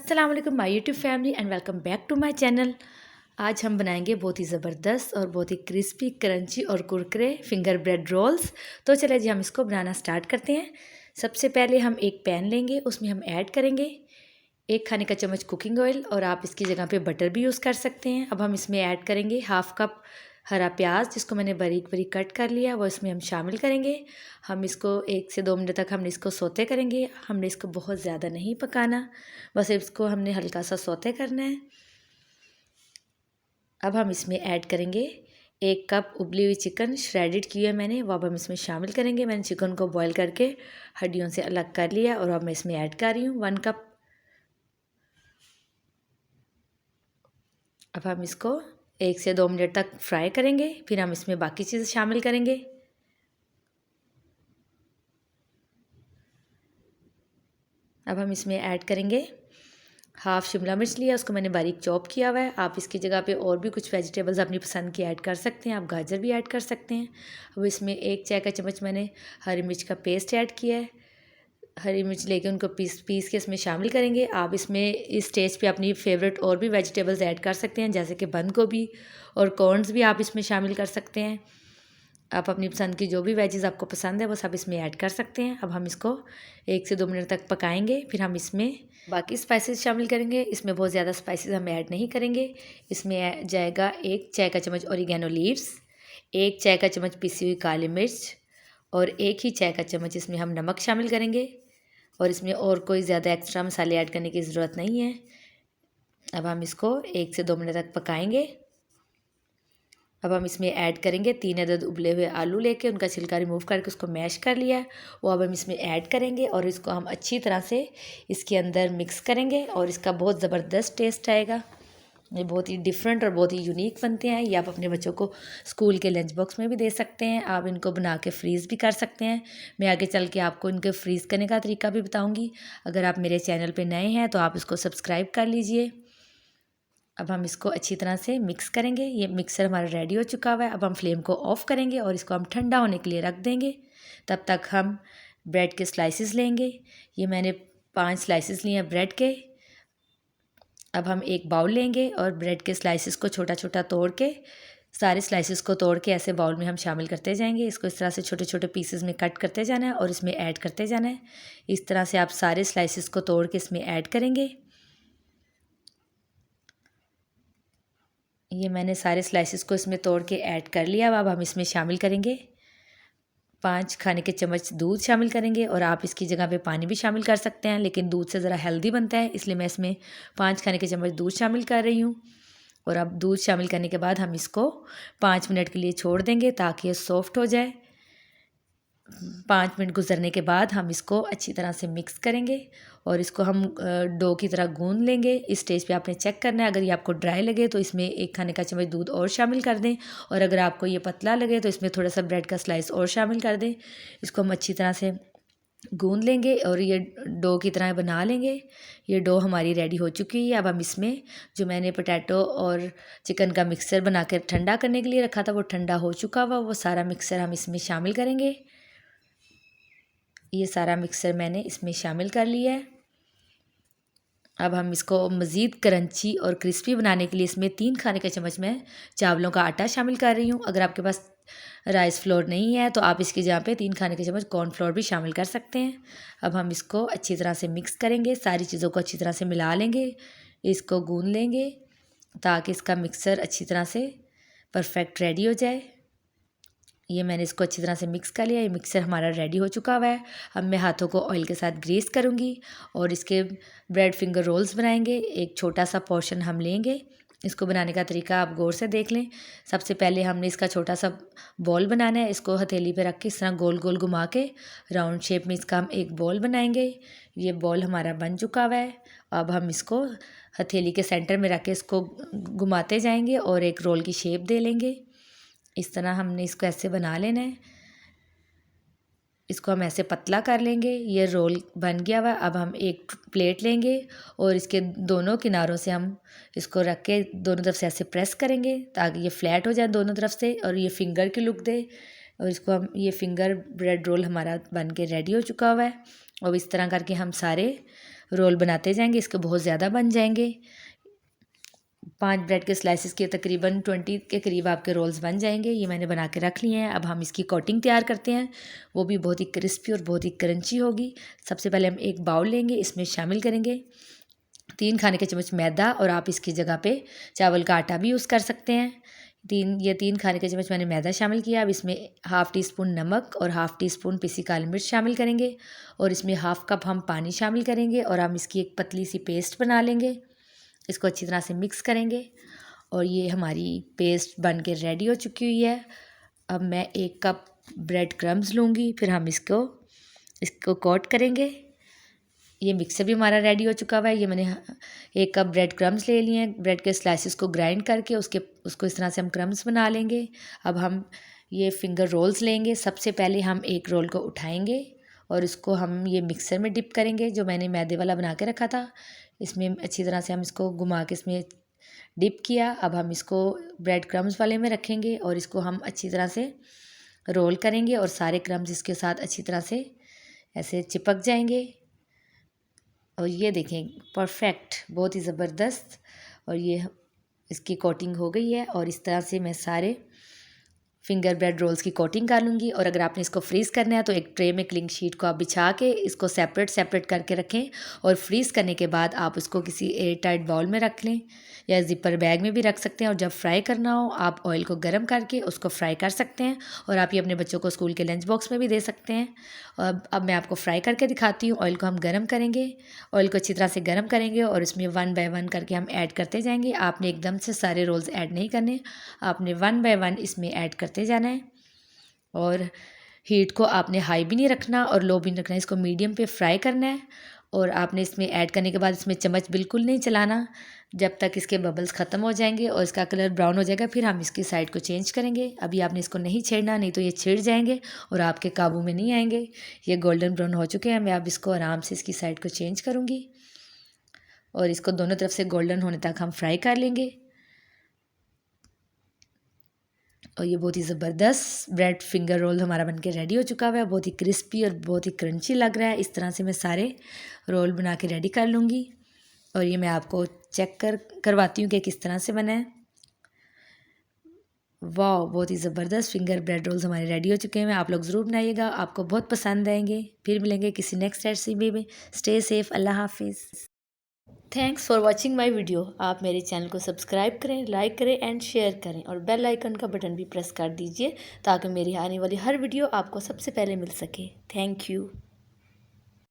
अस्सलाम वालेकुम my YouTube family and welcome back to my channel. आज हम बनाएंगे बहुत ही ज़बरदस्त और बहुत ही क्रिस्पी क्रंची और कुरकुरे फिंगर ब्रेड रोल्स। तो चलिए जी हम इसको बनाना स्टार्ट करते हैं। सबसे पहले हम एक पैन लेंगे, उसमें हम ऐड करेंगे 1 खाने का चम्मच कुकिंग ऑयल और आप इसकी जगह पे बटर भी यूज़ कर सकते हैं। अब हम इसमें ऐड करेंगे हाफ़ कप हरा प्याज जिसको मैंने बारीक बारीक कट कर लिया, वो इसमें हम शामिल करेंगे। हम इसको 1 से 2 मिनट तक हमने इसको सौते करेंगे। हमने इसको बहुत ज़्यादा नहीं पकाना, बस इसको हमने हल्का सा सौते करना है। अब हम इसमें ऐड करेंगे 1 कप उबली हुई चिकन श्रेडिड की है मैंने, वो अब हम इसमें शामिल करेंगे। मैंने चिकन को बॉईल करके हड्डियों से अलग कर लिया और अब मैं इसमें ऐड कर रही हूँ 1 कप। अब हम इसको 1 से 2 मिनट तक फ्राई करेंगे, फिर हम इसमें बाकी चीज़ें शामिल करेंगे। अब हम इसमें ऐड करेंगे हाफ़ शिमला मिर्च लिया, उसको मैंने बारीक चॉप किया हुआ है। आप इसकी जगह पे और भी कुछ वेजिटेबल्स अपनी पसंद की ऐड कर सकते हैं, आप गाजर भी ऐड कर सकते हैं। अब इसमें 1 चाय का चम्मच मैंने हरी मिर्च का पेस्ट ऐड किया है। हरी मिर्च लेके उनको पीस पीस के इसमें शामिल करेंगे। आप इसमें इस स्टेज पे अपनी फेवरेट और भी वेजिटेबल्स ऐड कर सकते हैं, जैसे कि बंद गोभी और कॉर्न्स भी आप इसमें शामिल कर सकते हैं। आप अपनी पसंद की जो भी वेजेस आपको पसंद है वो सब इसमें ऐड कर सकते हैं। अब हम इसको 1 से 2 मिनट तक पकाएंगे, फिर हम इसमें बाकी स्पाइसेस शामिल करेंगे। इसमें बहुत ज़्यादा स्पाइसेस हम ऐड नहीं करेंगे। इसमें जाएगा 1 चाय का चम्मच ओरिगेनो लीव्स, 1 चाय का चम्मच पिसी हुई काली मिर्च और 1 ही चाय का चम्मच इसमें हम नमक शामिल करेंगे। और इसमें और कोई ज़्यादा एक्स्ट्रा मसाले ऐड करने की ज़रूरत नहीं है। अब हम इसको 1 से 2 मिनट तक पकाएंगे। अब हम इसमें ऐड करेंगे 3 अदद उबले हुए आलू लेके उनका छिलका रिमूव करके उसको मैश कर लिया है, वो अब हम इसमें ऐड करेंगे और इसको हम अच्छी तरह से इसके अंदर मिक्स करेंगे और इसका बहुत ज़बरदस्त टेस्ट आएगा। ये बहुत ही डिफरेंट और बहुत ही यूनिक बनते हैं। ये आप अपने बच्चों को स्कूल के लंच बॉक्स में भी दे सकते हैं, आप इनको बना के फ्रीज़ भी कर सकते हैं। मैं आगे चल के आपको इनके फ्रीज़ करने का तरीका भी बताऊँगी। अगर आप मेरे चैनल पर नए हैं तो आप इसको सब्सक्राइब कर लीजिए। अब हम इसको अच्छी तरह से मिक्स करेंगे। ये मिक्सर हमारा रेडी हो चुका हुआ है। अब हम फ्लेम को ऑफ़ करेंगे और इसको हम ठंडा होने के लिए रख देंगे। तब तक हम ब्रेड के स्लाइसेस लेंगे। ये मैंने 5 स्लाइसेस लिए हैं ब्रेड के। अब हम एक बाउल लेंगे और ब्रेड के स्लाइसेस को छोटा छोटा तोड़ के सारे स्लाइसेस को तोड़ के ऐसे बाउल में हम शामिल करते जाएंगे। इसको इस तरह से छोटे छोटे पीसेस में कट करते जाना है और इसमें ऐड करते जाना है। इस तरह से आप सारे स्लाइसेस को तोड़ के इसमें ऐड करेंगे। ये मैंने सारे स्लाइसेस को इसमें तोड़ के ऐड कर लिया। अब हम इसमें शामिल करेंगे 5 खाने के चम्मच दूध शामिल करेंगे और आप इसकी जगह पे पानी भी शामिल कर सकते हैं, लेकिन दूध से ज़रा हेल्दी बनता है इसलिए मैं इसमें 5 खाने के चम्मच दूध शामिल कर रही हूँ। और अब दूध शामिल करने के बाद हम इसको 5 मिनट के लिए छोड़ देंगे ताकि ये सॉफ्ट हो जाए। 5 मिनट गुजरने के बाद हम इसको अच्छी तरह से मिक्स करेंगे और इसको हम डो की तरह गूंद लेंगे। इस स्टेज पे आपने चेक करना है, अगर ये आपको ड्राई लगे तो इसमें 1 खाने का चम्मच दूध और शामिल कर दें और अगर आपको ये पतला लगे तो इसमें थोड़ा सा ब्रेड का स्लाइस और शामिल कर दें। इसको हम अच्छी तरह से गूंद लेंगे और ये डो की तरह बना लेंगे। ये डो हमारी रेडी हो चुकी है। अब हम इसमें जो मैंने पोटैटो और चिकन का मिक्सर बना कर ठंडा करने के लिए रखा था वो ठंडा हो चुका हुआ, वो सारा मिक्सर हम इसमें शामिल करेंगे। ये सारा मिक्सर मैंने इसमें शामिल कर लिया है। अब हम इसको मज़ीद क्रंची और क्रिस्पी बनाने के लिए इसमें 3 खाने का चम्मच मैं चावलों का आटा शामिल कर रही हूँ। अगर आपके पास राइस फ्लोर नहीं है तो आप इसकी जगह पे 3 खाने के चम्मच कॉर्नफ्लोर भी शामिल कर सकते हैं। अब हम इसको अच्छी तरह से मिक्स करेंगे, सारी चीज़ों को अच्छी तरह से मिला लेंगे, इसको गूंद लेंगे ताकि इसका मिक्सर अच्छी तरह से परफेक्ट रेडी हो जाए। ये मैंने इसको अच्छी तरह से मिक्स कर लिया। ये मिक्सर हमारा रेडी हो चुका हुआ है। अब मैं हाथों को ऑयल के साथ ग्रीस करूँगी और इसके ब्रेड फिंगर रोल्स बनाएंगे। एक छोटा सा पोर्शन हम लेंगे। इसको बनाने का तरीका आप गौर से देख लें। सबसे पहले हमने इसका छोटा सा बॉल बनाना है। इसको हथेली पे रख के इस तरह गोल गोल घुमा के राउंड शेप में इसका हम एक बॉल बनाएंगे। ये बॉल हमारा बन चुका हुआ है। अब हम इसको हथेली के सेंटर में रख के इसको घुमाते जाएंगे और एक रोल की शेप दे लेंगे। इस तरह हमने इसको ऐसे बना लेना है। इसको हम ऐसे पतला कर लेंगे। ये रोल बन गया हुआ। अब हम एक प्लेट लेंगे और इसके दोनों किनारों से हम इसको रख के दोनों तरफ से ऐसे प्रेस करेंगे ताकि ये फ्लैट हो जाए दोनों तरफ से और ये फिंगर की लुक दे। और इसको हम ये फिंगर ब्रेड रोल हमारा बन के रेडी हो चुका हुआ है। और इस तरह करके हम सारे रोल बनाते जाएंगे, इसके बहुत ज़्यादा बन जाएंगे। 5 ब्रेड के स्लाइसिस के तकरीबन 20 के करीब आपके रोल्स बन जाएंगे। ये मैंने बना के रख लिए हैं। अब हम इसकी कोटिंग तैयार करते हैं, वो भी बहुत ही क्रिस्पी और बहुत ही क्रंची होगी। सबसे पहले हम एक बाउल लेंगे, इसमें शामिल करेंगे 3 खाने के चम्मच मैदा, और आप इसकी जगह पे चावल का आटा भी यूज़ कर सकते हैं। 3 खाने के चम्मच मैंने मैदा शामिल किया। अब इसमें हाफ़ टी स्पून नमक और हाफ़ टी स्पून पिसी काली मिर्च शामिल करेंगे, और इसमें हाफ़ कप हम पानी शामिल करेंगे, और हम इसकी एक पतली सी पेस्ट बना लेंगे। इसको अच्छी तरह से मिक्स करेंगे, और ये हमारी पेस्ट बन के रेडी हो चुकी हुई है। अब मैं 1 कप ब्रेड क्रम्स लूँगी, फिर हम इसको कोट करेंगे। ये मिक्सर भी हमारा रेडी हो चुका हुआ है। ये मैंने 1 कप ब्रेड क्रम्स ले लिए हैं। ब्रेड के स्लाइसिस को ग्राइंड करके उसको इस तरह से हम क्रम्स बना लेंगे। अब हम ये फिंगर रोल्स लेंगे। सबसे पहले हम एक रोल को उठाएंगे और इसको हम ये मिक्सर में डिप करेंगे, जो मैंने मैदे वाला बना के रखा था। इसमें अच्छी तरह से हम इसको घुमा के इसमें डिप किया। अब हम इसको ब्रेड क्रम्स वाले में रखेंगे और इसको हम अच्छी तरह से रोल करेंगे, और सारे क्रम्स इसके साथ अच्छी तरह से ऐसे चिपक जाएंगे। और ये देखें, परफेक्ट, बहुत ही ज़बरदस्त। और ये इसकी कोटिंग हो गई है, और इस तरह से मैं सारे फिंगर ब्रेड रोल्स की कोटिंग कर लूँगी। और अगर आपने इसको फ्रीज़ करना है तो एक ट्रे में क्लिंग शीट को आप बिछा के इसको सेपरेट करके रखें, और फ्रीज़ करने के बाद आप उसको किसी एयर टाइट बाउल में रख लें, या ज़िपर बैग में भी रख सकते हैं। और जब फ्राई करना हो आप ऑयल को गर्म करके उसको फ्राई कर सकते हैं, और आप ये अपने बच्चों को स्कूल के लंच बॉक्स में भी दे सकते हैं। और अब मैं आपको फ्राई करके दिखाती हूँ। ऑयल को हम गर्म करेंगे, ऑयल को अच्छी तरह से गर्म करेंगे, और इसमें 1 बाय 1 करके हम ऐड करते जाएंगे। आपने एकदम से सारे रोल्स ऐड नहीं करने, आपने 1 बाय 1 इसमें ऐड करते जाना है। और हीट को आपने हाई भी नहीं रखना और लो भी नहीं रखना, इसको मीडियम पे फ्राई करना है। और आपने इसमें ऐड करने के बाद इसमें चम्मच बिल्कुल नहीं चलाना, जब तक इसके बबल्स ख़त्म हो जाएंगे और इसका कलर ब्राउन हो जाएगा, फिर हम इसकी साइड को चेंज करेंगे। अभी आपने इसको नहीं छेड़ना, नहीं तो ये छिड़ जाएंगे और आपके काबू में नहीं आएंगे। ये गोल्डन ब्राउन हो चुके हैं। मैं अब इसको आराम से इसकी साइड को चेंज करूँगी, और इसको दोनों तरफ से गोल्डन होने तक हम फ्राई कर लेंगे। और ये बहुत ही ज़बरदस्त ब्रेड फिंगर रोल हमारा बनके रेडी हो चुका हुआ है। बहुत ही क्रिस्पी और बहुत ही क्रंची लग रहा है। इस तरह से मैं सारे रोल बना के रेडी कर लूँगी, और ये मैं आपको चेक करवाती हूँ कि किस तरह से बना है। वाह, बहुत ही ज़बरदस्त फिंगर ब्रेड रोल्स हमारे रेडी हो चुके हैं। आप लोग ज़रूर बनाइएगा, आपको बहुत पसंद आएंगे। फिर मिलेंगे किसी नेक्स्ट रेसिपी में। स्टे सेफ, अल्लाह हाफिज़। Thanks for watching my video. आप मेरे चैनल को सब्सक्राइब करें, लाइक करें एंड शेयर करें, और बेल आइकन का बटन भी प्रेस कर दीजिए, ताकि मेरी आने वाली हर वीडियो आपको सबसे पहले मिल सके। Thank you.